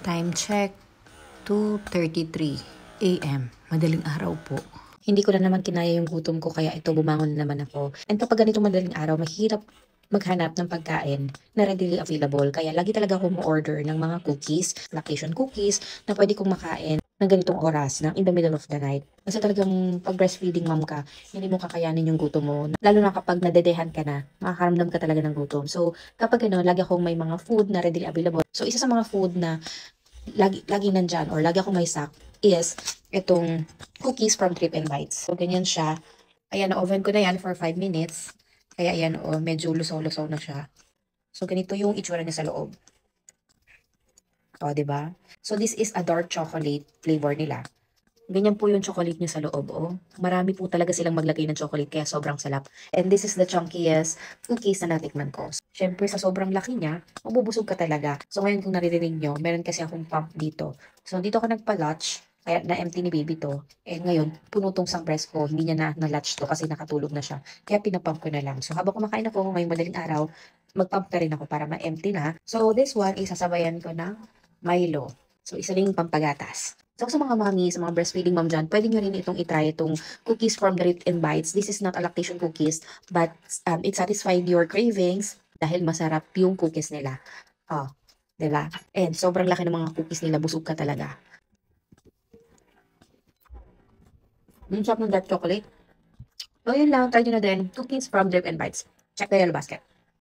Time check, 2:33 AM. Madaling araw po. Hindi ko na naman kinaya yung gutom ko kaya ito bumangon na naman ako. And kapag ganito madaling araw, mahirap maghanap ng pagkain na readily available. Kaya lagi talaga akong order ng mga cookies, lactation cookies, na pwede kong makain ng ganitong oras, na in the middle of the night. Kasi talagang pag breastfeeding mom ka, hindi mo kakayanin yung gutom mo. Lalo na kapag nadedehan ka na, makakaramdam ka talaga ng gutom. So, kapag ano, lagi akong may mga food na readily available. So, isa sa mga food na lagi nandyan or lagi akong may stock is itong cookies from Trip and Bites. So, ganyan siya. Ayan, na-oven ko na yan for 5 minutes. Kaya ayan, oh, medyo lusaw-lusaw na siya. So, ganito yung itsura niya sa loob. O, diba? So, this is a dark chocolate flavor nila. Ganyan po yung chocolate niya sa loob, oh. Marami po talaga silang maglagay ng chocolate, kaya sobrang sarap. And this is the chunkiest cookies na natikman ko. Siyempre, sa sobrang laki niya, mabubusog ka talaga. So, ngayon kung naririnig nyo, meron kasi akong pump dito. So, dito ako nagpa-latch, kaya na-empty ni baby to. And ngayon, puno tong sang breast ko, hindi niya na-latch to kasi nakatulog na siya. Kaya pinapump ko na lang. So, habang kumakain ako, ngayong madaling araw, mag-pump ka rin ako para ma-empty na. So, this one, isasabayan ko ng Milo. So, isa ring pampagatas. So, sa mga mami, sa mga breastfeeding mom dyan, pwede nyo rin itong itry itong cookies from the Rip and Bites. This is not a lactation cookies, but it satisfied your cravings dahil masarap yung cookies nila. Oh, diba? And sobrang laki ng mga cookies nila, busog ka talaga. Yung sarap ng dark chocolate. So, yun lang. Try nyo na din. Cookies from Drip and Bites. Check the yellow basket.